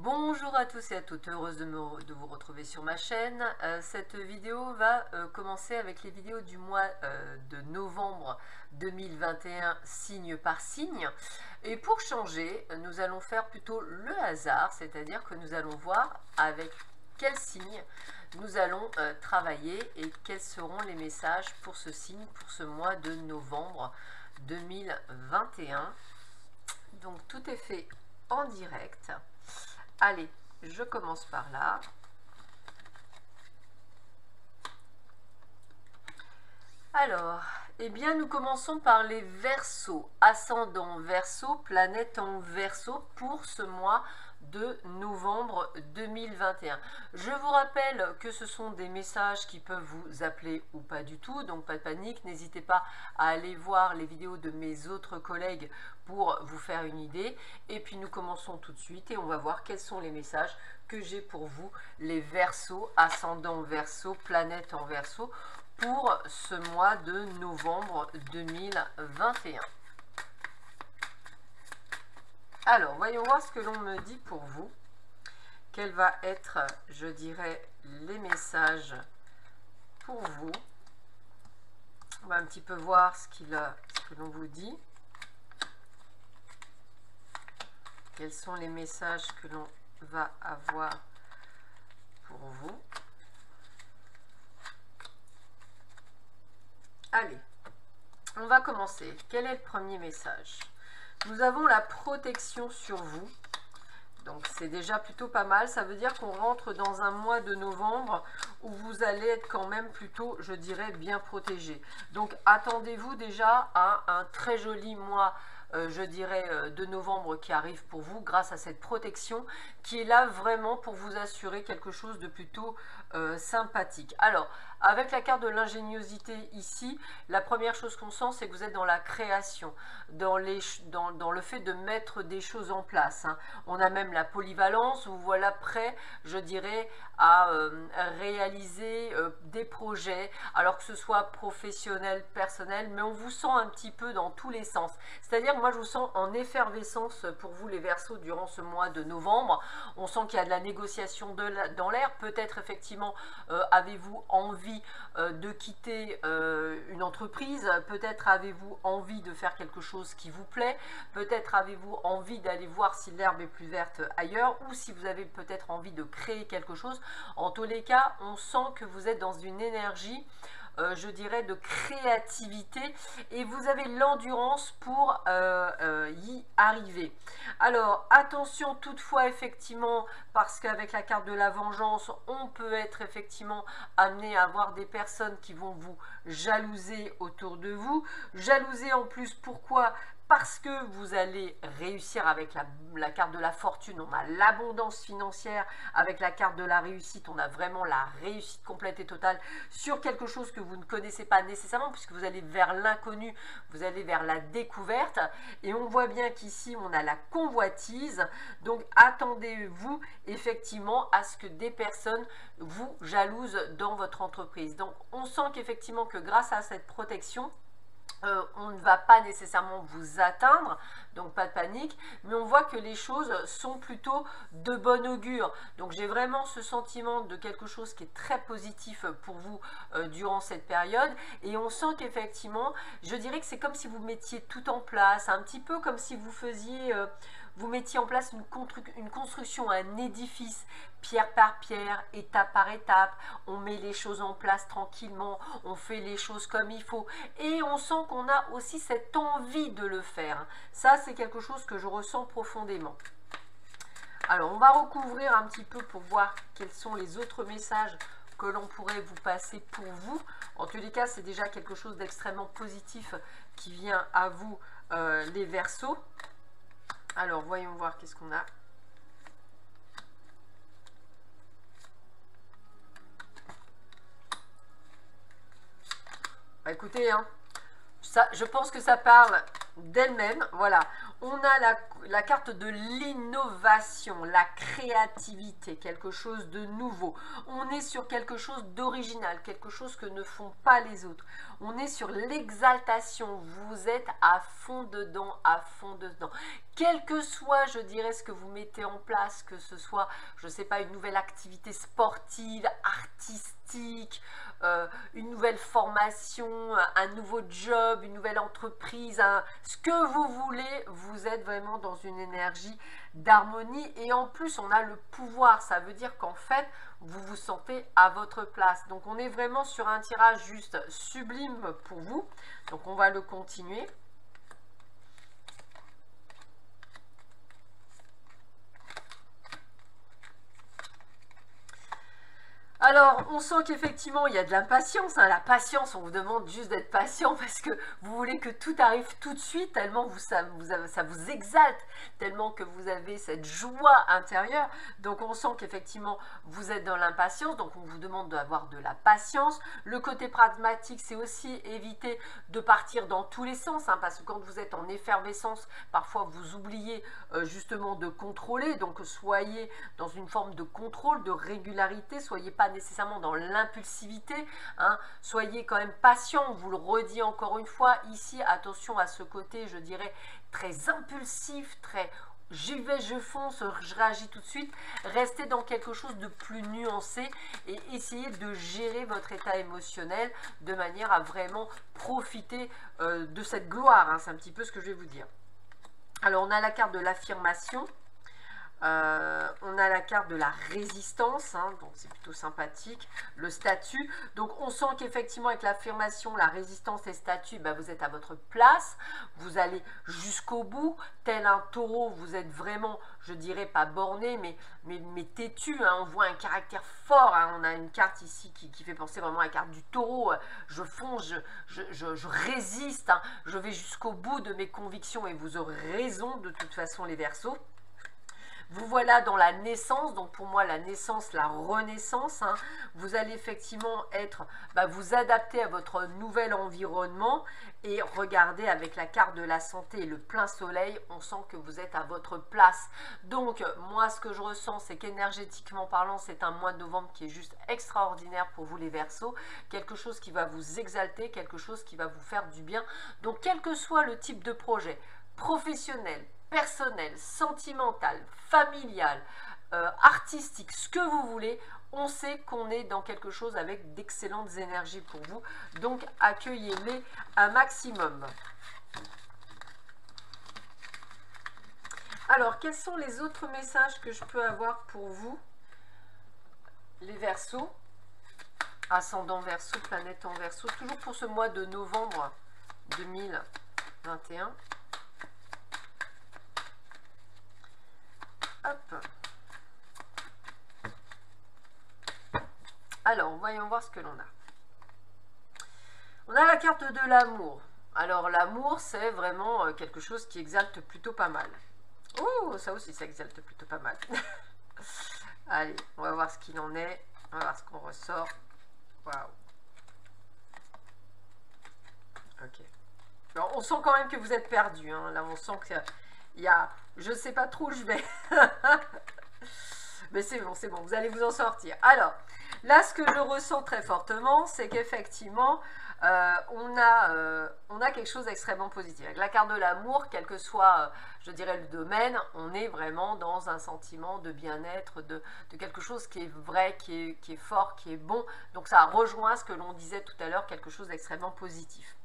Bonjour à tous et à toutes, heureuse de vous retrouver sur ma chaîne. Cette vidéo va commencer avec les vidéos du mois de novembre 2021, signe par signe. Et pour changer, nous allons faire plutôt le hasard, c'est-à-dire que nous allons voir avec quel signe nous allons travailler et quels seront les messages pour ce signe, pour ce mois de novembre 2021. Donc tout est fait en direct. Allez, je commence par là. Alors, eh bien, nous commençons par les Verseaux. Ascendant Verseau, planète en Verseau pour ce mois de novembre 2021. Je vous rappelle que ce sont des messages qui peuvent vous appeler ou pas du tout, donc pas de panique, n'hésitez pas à aller voir les vidéos de mes autres collègues pour vous faire une idée. Et puis nous commençons tout de suite et on va voir quels sont les messages que j'ai pour vous, les Verseaux, ascendant Verseau, planète en Verseau, pour ce mois de novembre 2021. Alors, voyons voir ce que l'on me dit pour vous. Quels va être, je dirais, les messages pour vous. On va un petit peu voir ce que l'on vous dit. Quels sont les messages que l'on va avoir pour vous. Allez, on va commencer. Quel est le premier message? Nous avons la protection sur vous. Donc c'est déjà plutôt pas mal. Ça veut dire qu'on rentre dans un mois de novembre où vous allez être quand même plutôt, je dirais, bien protégé. Donc attendez-vous déjà à un très joli mois, je dirais, de novembre qui arrive pour vous grâce à cette protection qui est là vraiment pour vous assurer quelque chose de plutôt sympathique. Alors, avec la carte de l'ingéniosité ici, la première chose qu'on sent, c'est que vous êtes dans la création, dans le fait de mettre des choses en place. Hein. On a même la polyvalence, vous voilà prêt, je dirais, à réaliser des projets, alors que ce soit professionnel, personnel, mais on vous sent un petit peu dans tous les sens. C'est-à-dire que moi, je vous sens en effervescence pour vous, les Verseaux, durant ce mois de novembre. On sent qu'il y a de la négociation dans l'air. Peut-être, effectivement, avez-vous envie de quitter une entreprise, peut-être avez-vous envie de faire quelque chose qui vous plaît, peut-être avez-vous envie d'aller voir si l'herbe est plus verte ailleurs, ou si vous avez peut-être envie de créer quelque chose. En tous les cas, on sent que vous êtes dans une énergie, je dirais, de créativité et vous avez l'endurance pour y arriver. Alors attention toutefois, effectivement, parce qu'avec la carte de la vengeance, on peut être effectivement amené à avoir des personnes qui vont vous jalouser autour de vous. Jalouser en plus, pourquoi ? Parce que vous allez réussir avec la carte de la fortune, on a l'abondance financière, avec la carte de la réussite, on a vraiment la réussite complète et totale sur quelque chose que vous ne connaissez pas nécessairement, puisque vous allez vers l'inconnu, vous allez vers la découverte, et on voit bien qu'ici on a la convoitise, donc attendez-vous effectivement à ce que des personnes vous jalousent dans votre entreprise. Donc on sent qu'effectivement que grâce à cette protection, on ne va pas nécessairement vous atteindre, donc pas de panique, mais on voit que les choses sont plutôt de bon augure. Donc j'ai vraiment ce sentiment de quelque chose qui est très positif pour vous durant cette période, et on sent qu'effectivement, je dirais que c'est comme si vous mettiez tout en place, un petit peu comme si vous faisiez... vous mettiez en place une construction, un édifice, pierre par pierre, étape par étape. On met les choses en place tranquillement, on fait les choses comme il faut. Et on sent qu'on a aussi cette envie de le faire. Ça, c'est quelque chose que je ressens profondément. Alors, on va recouvrir un petit peu pour voir quels sont les autres messages que l'on pourrait vous passer pour vous. En tous les cas, c'est déjà quelque chose d'extrêmement positif qui vient à vous, les Verseaux. Alors, voyons voir qu'est-ce qu'on a. Bah, écoutez, hein, ça, je pense que ça parle d'elle-même. Voilà, on a la carte de l'innovation, la créativité, quelque chose de nouveau. On est sur quelque chose d'original, quelque chose que ne font pas les autres. On est sur l'exaltation. Vous êtes à fond dedans, à fond dedans. Quel que soit, je dirais, ce que vous mettez en place, que ce soit, je ne sais pas, une nouvelle activité sportive, artistique, une nouvelle formation, un nouveau job, une nouvelle entreprise, ce que vous voulez, vous êtes vraiment dans une énergie d'harmonie. Et en plus, on a le pouvoir. Ça veut dire qu'en fait, vous vous sentez à votre place. Donc, on est vraiment sur un tirage juste sublime pour vous. Donc, on va le continuer. Alors, on sent qu'effectivement, il y a de l'impatience. La patience, on vous demande juste d'être patient parce que vous voulez que tout arrive tout de suite, tellement ça vous exalte, tellement que vous avez cette joie intérieure. Donc, on sent qu'effectivement, vous êtes dans l'impatience. Donc, on vous demande d'avoir de la patience. Le côté pragmatique, c'est aussi éviter de partir dans tous les sens, parce que quand vous êtes en effervescence, parfois, vous oubliez justement de contrôler. Donc, soyez dans une forme de contrôle, de régularité. Soyez pas nécessairement dans l'impulsivité, soyez quand même patient, on vous le redit encore une fois, ici attention à ce côté, je dirais, très impulsif, très j'y vais, je fonce, je réagis tout de suite. Restez dans quelque chose de plus nuancé et essayez de gérer votre état émotionnel de manière à vraiment profiter de cette gloire, c'est un petit peu ce que je vais vous dire. Alors on a la carte de l'affirmation. On a la carte de la résistance, donc c'est plutôt sympathique, le statut. Donc on sent qu'effectivement avec l'affirmation, la résistance et statut, vous êtes à votre place, vous allez jusqu'au bout, tel un taureau, vous êtes vraiment, je dirais pas borné, mais têtu, on voit un caractère fort, on a une carte ici qui fait penser vraiment à la carte du taureau, je fonce, je résiste, je vais jusqu'au bout de mes convictions et vous aurez raison de toute façon les Verseaux. Vous voilà dans la naissance, donc pour moi la naissance, la renaissance, vous allez effectivement être, vous adapter à votre nouvel environnement et regardez avec la carte de la santé et le plein soleil, on sent que vous êtes à votre place. Donc moi ce que je ressens c'est qu'énergétiquement parlant c'est un mois de novembre qui est juste extraordinaire pour vous les Verseaux, quelque chose qui va vous exalter, quelque chose qui va vous faire du bien. Donc quel que soit le type de projet, professionnel, personnel, sentimental, familial, artistique, ce que vous voulez, on sait qu'on est dans quelque chose avec d'excellentes énergies pour vous. Donc, accueillez-les un maximum. Alors, quels sont les autres messages que je peux avoir pour vous, les Verseaux, ascendant Verseau, planète en Verseau, toujours pour ce mois de novembre 2021. Hop. Alors, voyons voir ce que l'on a. On a la carte de l'amour. Alors, l'amour, c'est vraiment quelque chose qui exalte plutôt pas mal. Oh, ça aussi, ça exalte plutôt pas mal. Allez, on va voir ce qu'il en est. On va voir ce qu'on ressort. Waouh. Ok. Alors, on sent quand même que vous êtes perdu. Là, on sent qu'il y a... Je ne sais pas trop où je vais. Mais c'est bon, vous allez vous en sortir. Alors, là, ce que je ressens très fortement, c'est qu'effectivement, on a quelque chose d'extrêmement positif. Avec la carte de l'amour, quel que soit, je dirais, le domaine, on est vraiment dans un sentiment de bien-être, de quelque chose qui est vrai, qui est fort, qui est bon. Donc, ça rejoint ce que l'on disait tout à l'heure, quelque chose d'extrêmement positif.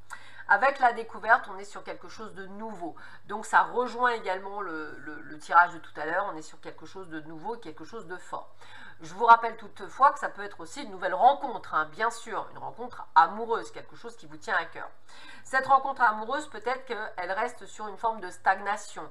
Avec la découverte, on est sur quelque chose de nouveau. Donc, ça rejoint également le tirage de tout à l'heure. On est sur quelque chose de nouveau, quelque chose de fort. Je vous rappelle toutefois que ça peut être aussi une nouvelle rencontre, bien sûr, une rencontre amoureuse, quelque chose qui vous tient à cœur. Cette rencontre amoureuse, peut-être qu'elle reste sur une forme de stagnation.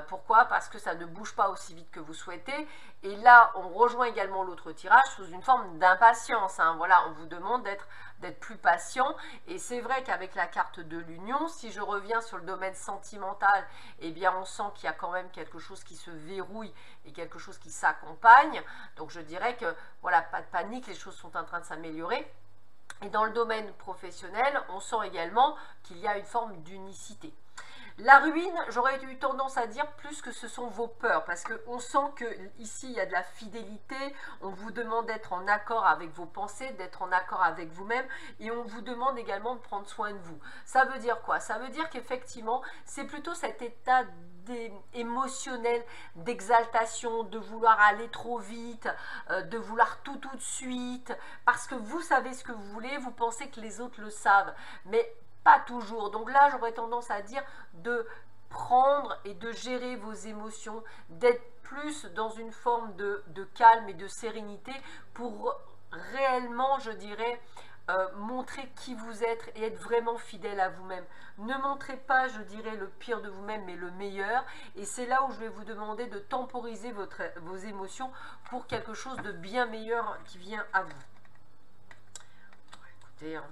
Pourquoi? Parce que ça ne bouge pas aussi vite que vous souhaitez. Et là, on rejoint également l'autre tirage sous une forme d'impatience. Voilà, on vous demande d'être plus patient. Et c'est vrai qu'avec la carte de l'union, si je reviens sur le domaine sentimental, eh bien, on sent qu'il y a quand même quelque chose qui se verrouille et quelque chose qui s'accompagne. Donc, je dirais que, voilà, pas de panique, les choses sont en train de s'améliorer. Et dans le domaine professionnel, on sent également qu'il y a une forme d'unicité. La ruine, j'aurais eu tendance à dire plus que ce sont vos peurs, parce qu'on sent que ici il y a de la fidélité, on vous demande d'être en accord avec vos pensées, d'être en accord avec vous-même, et on vous demande également de prendre soin de vous. Ça veut dire quoi? Ça veut dire qu'effectivement, c'est plutôt cet état émotionnel, d'exaltation, de vouloir aller trop vite, de vouloir tout de suite, parce que vous savez ce que vous voulez, vous pensez que les autres le savent, mais pas toujours. Donc là, j'aurais tendance à dire de prendre et de gérer vos émotions, d'être plus dans une forme de calme et de sérénité pour réellement, je dirais, montrer qui vous êtes et être vraiment fidèle à vous-même. Ne montrez pas, je dirais, le pire de vous-même, mais le meilleur. Et c'est là où je vais vous demander de temporiser vos émotions pour quelque chose de bien meilleur qui vient à vous. Écoutez, hein.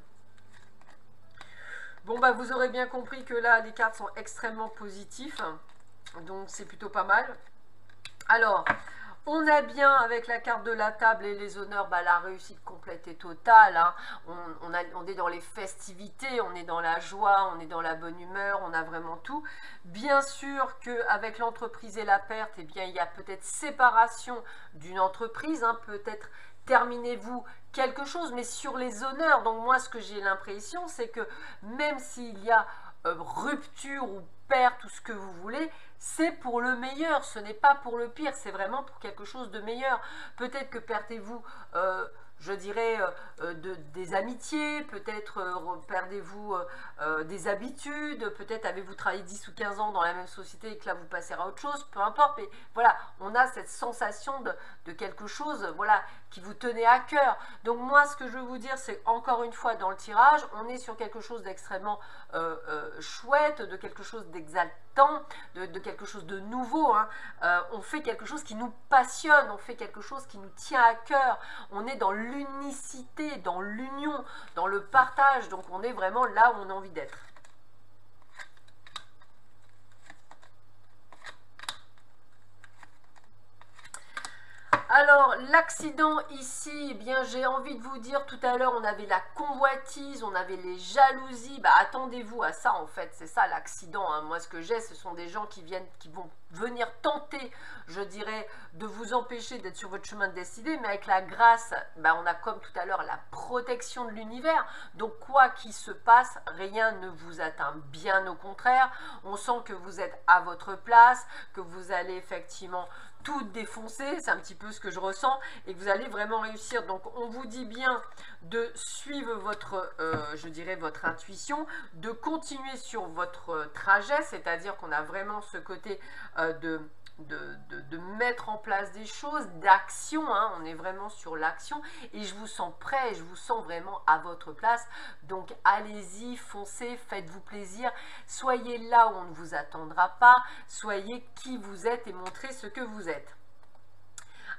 Bon, bah, vous aurez bien compris que là, les cartes sont extrêmement positives. Donc, c'est plutôt pas mal. Alors, on a bien, avec la carte de la table et les honneurs, bah, la réussite complète et totale. Hein. On est dans les festivités, on est dans la joie, on est dans la bonne humeur, on a vraiment tout. Bien sûr qu'avec l'entreprise et la perte, eh bien, il y a peut-être séparation d'une entreprise, hein, peut-être terminez-vous quelque chose, mais sur les honneurs. Donc moi, ce que j'ai l'impression, c'est que même s'il y a rupture ou perte, tout ce que vous voulez, c'est pour le meilleur, ce n'est pas pour le pire, c'est vraiment pour quelque chose de meilleur. Peut-être que perdez-vous, je dirais, des amitiés, peut-être perdez-vous des habitudes, peut-être avez-vous travaillé 10 ou 15 ans dans la même société et que là vous passez à autre chose, peu importe, mais voilà, on a cette sensation de quelque chose, voilà, qui vous tenait à cœur. Donc moi, ce que je veux vous dire, c'est encore une fois dans le tirage, on est sur quelque chose d'extrêmement chouette, de quelque chose d'exaltant, de quelque chose de nouveau, hein. On fait quelque chose qui nous passionne, on fait quelque chose qui nous tient à cœur, on est dans l'unicité, dans l'union, dans le partage, donc on est vraiment là où on a envie d'être. Alors, l'accident ici, eh bien, j'ai envie de vous dire, tout à l'heure, on avait la convoitise, on avait les jalousies. Bah, attendez-vous à ça, en fait, c'est ça l'accident. Hein. Moi, ce que j'ai, ce sont des gens qui vont venir tenter, je dirais, de vous empêcher d'être sur votre chemin de destinée, mais avec la grâce, bah, on a comme tout à l'heure la protection de l'univers. Donc, quoi qu'il se passe, rien ne vous atteint. Bien au contraire, on sent que vous êtes à votre place, que vous allez effectivement tout défoncer, c'est un petit peu ce que je ressens, et que vous allez vraiment réussir. Donc on vous dit bien de suivre votre, je dirais, votre intuition, de continuer sur votre trajet, c'est-à-dire qu'on a vraiment ce côté de mettre en place des choses, d'action, hein, on est vraiment sur l'action, et je vous sens prêt, et je vous sens vraiment à votre place, donc allez-y, foncez, faites-vous plaisir, soyez là où on ne vous attendra pas, soyez qui vous êtes et montrez ce que vous êtes.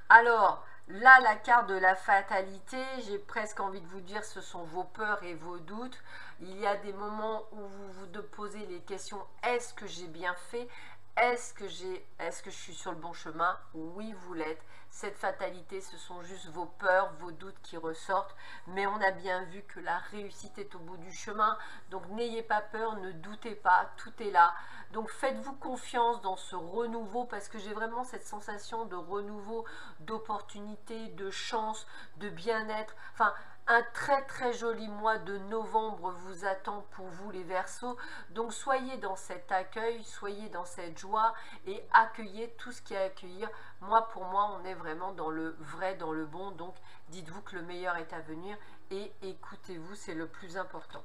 Alors, là, la carte de la fatalité, j'ai presque envie de vous dire, ce sont vos peurs et vos doutes. Il y a des moments où vous vous posez les questions, est-ce que j'ai bien fait ? Est-ce que je suis sur le bon chemin? Oui, vous l'êtes. Cette fatalité, ce sont juste vos peurs, vos doutes qui ressortent. Mais on a bien vu que la réussite est au bout du chemin. Donc n'ayez pas peur, ne doutez pas, tout est là. Donc faites-vous confiance dans ce renouveau parce que j'ai vraiment cette sensation de renouveau, d'opportunité, de chance, de bien-être. Enfin, un très très joli mois de novembre vous attend pour vous les Verseaux. Donc soyez dans cet accueil, soyez dans cette joie et accueillez tout ce qu'il y a à accueillir. Moi, pour moi, on est vraiment dans le vrai, dans le bon. Donc dites-vous que le meilleur est à venir et écoutez-vous, c'est le plus important.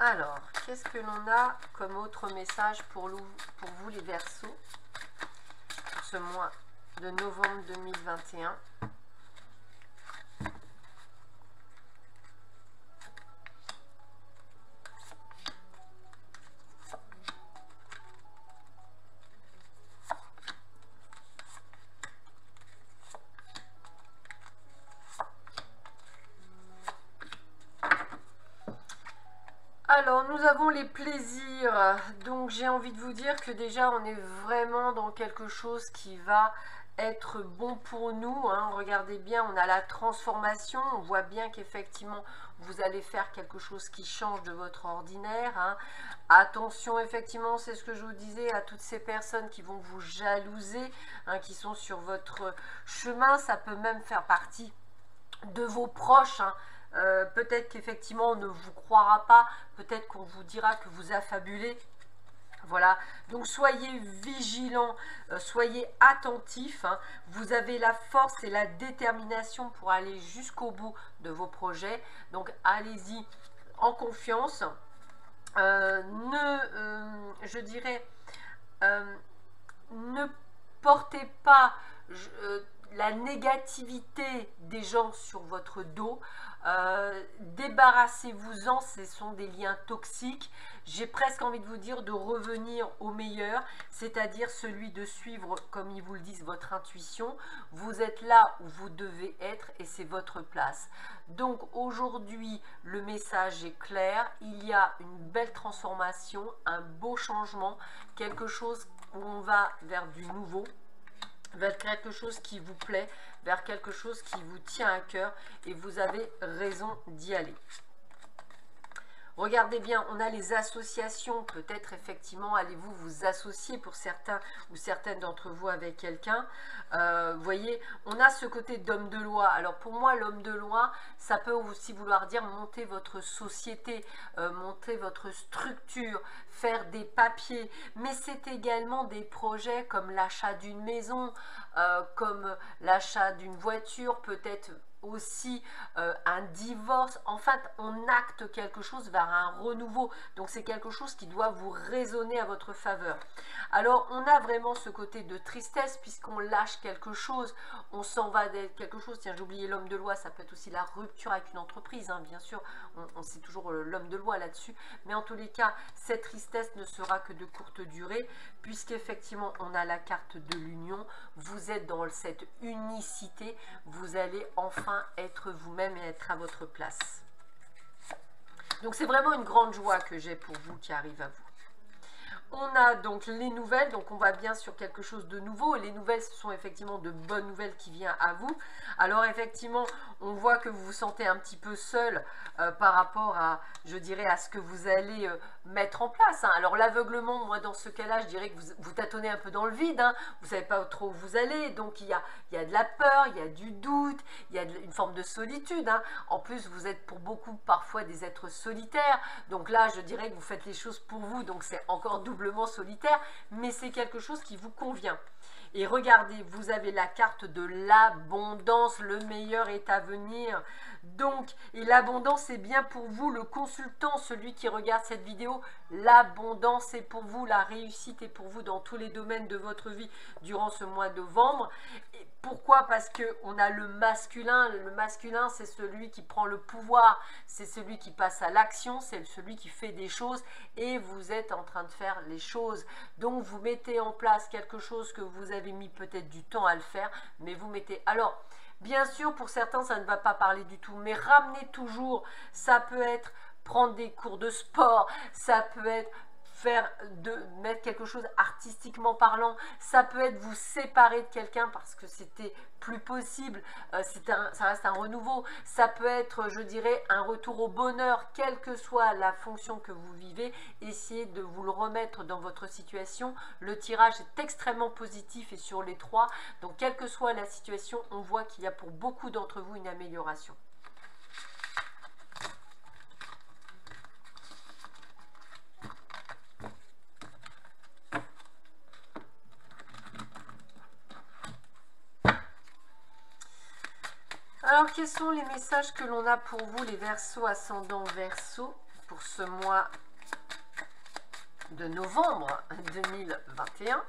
Alors, qu'est-ce que l'on a comme autre message pour vous les Verseaux pour ce mois de novembre 2021? Alors, nous avons les plaisirs. Donc, j'ai envie de vous dire que déjà, on est vraiment dans quelque chose qui va être bon pour nous. Hein. Regardez bien, on a la transformation. On voit bien qu'effectivement, vous allez faire quelque chose qui change de votre ordinaire. Hein. Attention, effectivement, c'est ce que je vous disais à toutes ces personnes qui vont vous jalouser, hein, qui sont sur votre chemin. Ça peut même faire partie de vos proches. Hein. Peut-être qu'effectivement on ne vous croira pas, peut-être qu'on vous dira que vous affabulez. Voilà, donc soyez vigilants, soyez attentifs. Hein. Vous avez la force et la détermination pour aller jusqu'au bout de vos projets. Donc allez-y en confiance. Je dirais, ne portez pas la négativité des gens sur votre dos. Débarrassez-vous-en, ce sont des liens toxiques. J'ai presque envie de vous dire de revenir au meilleur, c'est-à-dire celui de suivre, comme ils vous le disent, votre intuition. Vous êtes là où vous devez être et c'est votre place. Donc aujourd'hui, le message est clair. Il y a une belle transformation, un beau changement, quelque chose où on va vers du nouveau, vers quelque chose qui vous plaît, vers quelque chose qui vous tient à cœur et vous avez raison d'y aller. Regardez bien, on a les associations, peut-être effectivement allez-vous vous associer pour certains ou certaines d'entre vous avec quelqu'un. Vous voyez, on a ce côté d'homme de loi. Alors pour moi, l'homme de loi, ça peut aussi vouloir dire monter votre société, monter votre structure, faire des papiers. Mais c'est également des projets comme l'achat d'une maison, comme l'achat d'une voiture, peut-être aussi un divorce. En fait, on acte quelque chose vers un renouveau. Donc c'est quelque chose qui doit vous résonner à votre faveur. Alors on a vraiment ce côté de tristesse puisqu'on lâche quelque chose, on s'en va de quelque chose. Tiens, j'ai oublié l'homme de loi, ça peut être aussi la rupture avec une entreprise, hein, bien sûr, on sait toujours l'homme de loi là-dessus, mais en tous les cas, cette tristesse ne sera que de courte durée puisqu'effectivement on a la carte de l'union. Vous êtes dans cette unicité, vous allez enfin être vous-même et être à votre place. Donc c'est vraiment une grande joie que j'ai pour vous qui arrive à vous. On a donc les nouvelles, donc on va bien sur quelque chose de nouveau. Les nouvelles, ce sont effectivement de bonnes nouvelles qui viennent à vous. Alors effectivement, on voit que vous vous sentez un petit peu seul par rapport à, je dirais, à ce que vous allez mettre en place. Hein. Alors l'aveuglement, moi dans ce cas-là, je dirais que vous tâtonnez un peu dans le vide. Hein. Vous ne savez pas trop où vous allez, donc il y a de la peur, il y a du doute, il y a une forme de solitude. Hein. En plus, vous êtes pour beaucoup parfois des êtres solitaires. Donc là, je dirais que vous faites les choses pour vous, donc c'est encore doublement solitaire, mais c'est quelque chose qui vous convient. Et regardez, vous avez la carte de l'abondance, le meilleur est à venir. Donc, et l'abondance est bien pour vous, le consultant, celui qui regarde cette vidéo, l'abondance est pour vous, la réussite est pour vous dans tous les domaines de votre vie durant ce mois de novembre. Et pourquoi? Parce qu'on a le masculin c'est celui qui prend le pouvoir, c'est celui qui passe à l'action, c'est celui qui fait des choses et vous êtes en train de faire les choses. Donc vous mettez en place quelque chose que vous avez mis peut-être du temps à le faire, mais vous mettez... Alors, bien sûr, pour certains, ça ne va pas parler du tout, mais ramenez toujours, ça peut être prendre des cours de sport, ça peut être mettre quelque chose artistiquement parlant, ça peut être vous séparer de quelqu'un parce que c'était plus possible, ça reste un renouveau, ça peut être, je dirais, un retour au bonheur, quelle que soit la fonction que vous vivez, essayez de vous le remettre dans votre situation. Le tirage est extrêmement positif et sur les trois, donc quelle que soit la situation, on voit qu'il y a pour beaucoup d'entre vous une amélioration. Alors, quels sont les messages que l'on a pour vous, les Verseaux, ascendant Verseau, pour ce mois de novembre 2021 ?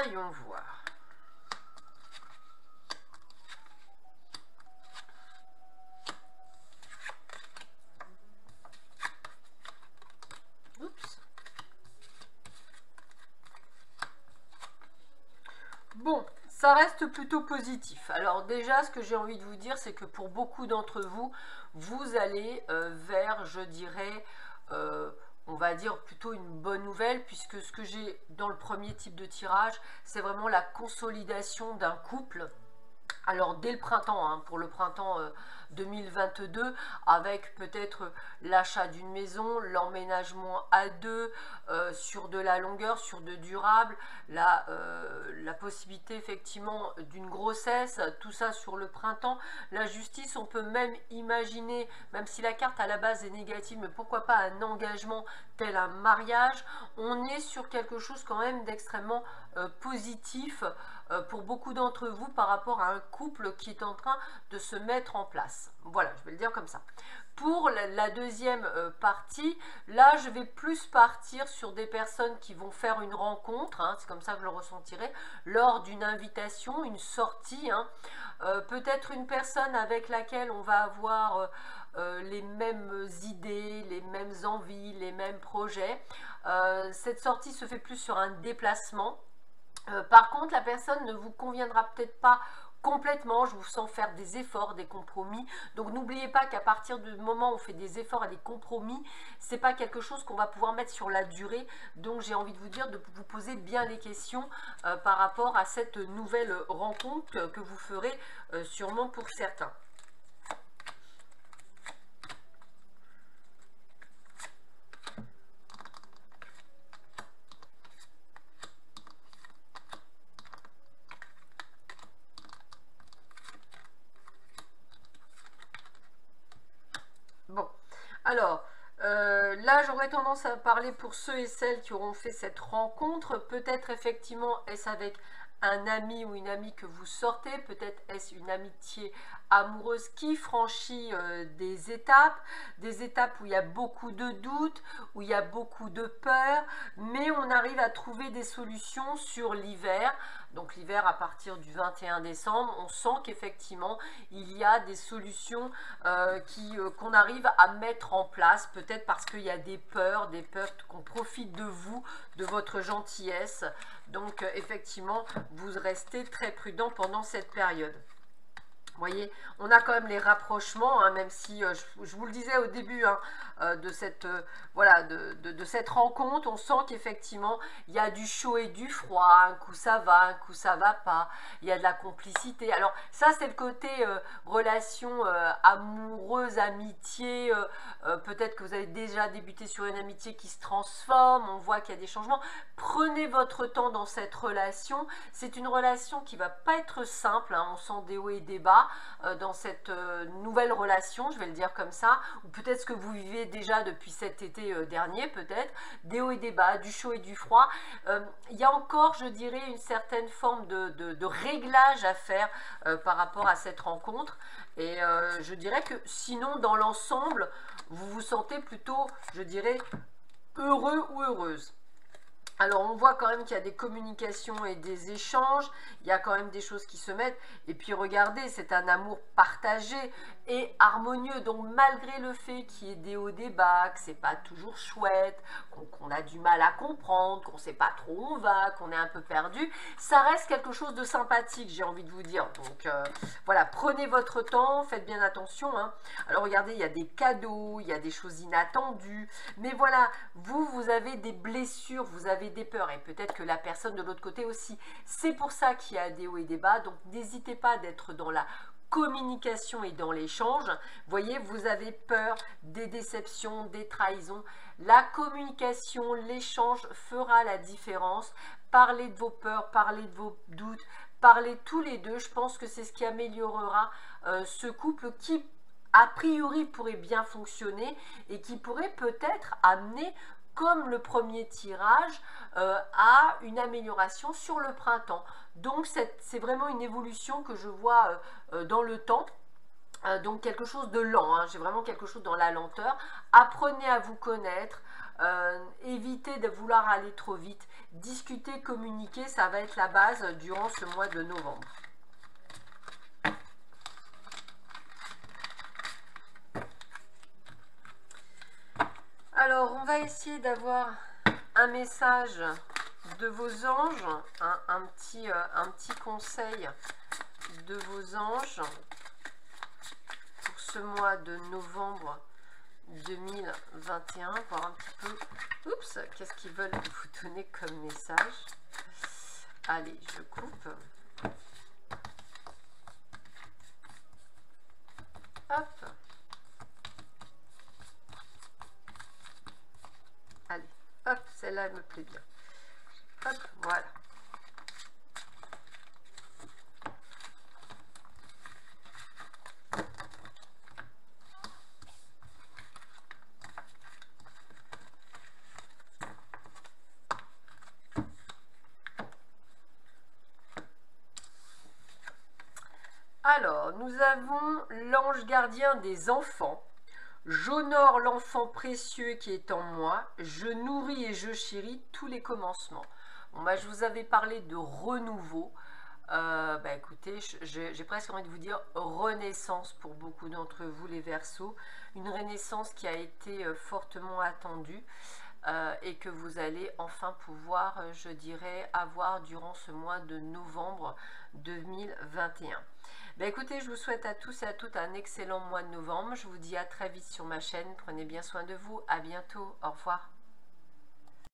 Voyons voir. Oups. Bon, ça reste plutôt positif. Alors déjà, ce que j'ai envie de vous dire, c'est que pour beaucoup d'entre vous, vous allez vers, je dirais, on va dire plutôt une bonne nouvelle, puisque ce que j'ai dans le premier type de tirage, c'est vraiment la consolidation d'un couple. Alors dès le printemps, hein, pour le printemps 2022, avec peut-être l'achat d'une maison, l'emménagement à deux, sur de la longueur, sur de durable, la possibilité effectivement d'une grossesse, tout ça sur le printemps. La justice, on peut même imaginer, même si la carte à la base est négative, mais pourquoi pas un engagement tel un mariage. On est sur quelque chose quand même d'extrêmement positif pour beaucoup d'entre vous par rapport à un couple qui est en train de se mettre en place. Voilà, je vais le dire comme ça. Pour la deuxième partie, là je vais plus partir sur des personnes qui vont faire une rencontre, hein, c'est comme ça que je le ressentirai, lors d'une invitation, une sortie, hein, peut-être une personne avec laquelle on va avoir les mêmes idées, les mêmes envies, les mêmes projets. Cette sortie se fait plus sur un déplacement. Par contre, la personne ne vous conviendra peut-être pas complètement, je vous sens faire des efforts, des compromis. Donc n'oubliez pas qu'à partir du moment où on fait des efforts et des compromis, c'est pas quelque chose qu'on va pouvoir mettre sur la durée. Donc j'ai envie de vous dire de vous poser bien les questions par rapport à cette nouvelle rencontre que vous ferez sûrement pour certains. Bon, alors, là j'aurais tendance à parler pour ceux et celles qui auront fait cette rencontre. Peut-être effectivement est-ce avec un ami ou une amie que vous sortez, peut-être est-ce une amitié amoureuse qui franchit des étapes où il y a beaucoup de doutes, où il y a beaucoup de peur, mais on arrive à trouver des solutions sur l'hiver. Donc l'hiver à partir du 21 décembre, on sent qu'effectivement il y a des solutions qu'on arrive à mettre en place, peut-être parce qu'il y a des peurs qu'on profite de vous, de votre gentillesse. Donc effectivement, vous restez très prudent pendant cette période. Vous voyez, on a quand même les rapprochements, hein, même si je vous le disais au début hein, de cette voilà, de cette rencontre, on sent qu'effectivement il y a du chaud et du froid. Un coup ça va, un coup ça va pas. Il y a de la complicité. Alors ça c'est le côté relation amoureuse, amitié. Peut-être que vous avez déjà débuté sur une amitié qui se transforme. On voit qu'il y a des changements. Prenez votre temps dans cette relation. C'est une relation qui va pas être simple. Hein, on sent des hauts et des bas dans cette nouvelle relation, je vais le dire comme ça, ou peut-être ce que vous vivez déjà depuis cet été dernier, peut-être, des hauts et des bas, du chaud et du froid. Il y a encore, je dirais, une certaine forme de réglage à faire par rapport à cette rencontre, et je dirais que sinon, dans l'ensemble, vous vous sentez plutôt, je dirais, heureux ou heureuse. Alors on voit quand même qu'il y a des communications et des échanges, il y a quand même des choses qui se mettent, et puis regardez, c'est un amour partagé et harmonieux, donc malgré le fait qu'il y ait des hauts, des bas, que c'est pas toujours chouette, qu'on a du mal à comprendre, qu'on sait pas trop où on va, qu'on est un peu perdu, ça reste quelque chose de sympathique, j'ai envie de vous dire. Donc voilà, prenez votre temps, faites bien attention, hein. Alors regardez, il y a des cadeaux, il y a des choses inattendues, mais voilà, vous avez des blessures, vous avez des peurs, et peut-être que la personne de l'autre côté aussi. C'est pour ça qu'il y a des hauts et des bas, donc n'hésitez pas d'être dans la communication et dans l'échange. Voyez, vous avez peur des déceptions, des trahisons. La communication, l'échange fera la différence. Parlez de vos peurs, parlez de vos doutes, parlez tous les deux. Je pense que c'est ce qui améliorera ce couple qui, a priori, pourrait bien fonctionner et qui pourrait peut-être amener, comme le premier tirage, à une amélioration sur le printemps. Donc c'est vraiment une évolution que je vois dans le temps. Donc quelque chose de lent, hein. J'ai vraiment quelque chose dans la lenteur. Apprenez à vous connaître, Évitez de vouloir aller trop vite. Discuter, communiquer, ça va être la base durant ce mois de novembre. Alors, on va essayer d'avoir un message de vos anges, un petit conseil de vos anges pour ce mois de novembre 2021, voir un petit peu, oups, qu'est-ce qu'ils veulent vous donner comme message. Allez, je coupe. Hop. Allez, hop, celle-là, elle me plaît bien. Hop, voilà. Alors, nous avons l'ange gardien des enfants. J'honore l'enfant précieux qui est en moi. Je nourris et je chéris tous les commencements. Bon, bah, je vous avais parlé de renouveau. Écoutez, j'ai presque envie de vous dire renaissance pour beaucoup d'entre vous les Verseaux. Une renaissance qui a été fortement attendue. Et que vous allez enfin pouvoir, je dirais, avoir durant ce mois de novembre 2021. Écoutez, je vous souhaite à tous et à toutes un excellent mois de novembre. Je vous dis à très vite sur ma chaîne. Prenez bien soin de vous. À bientôt. Au revoir.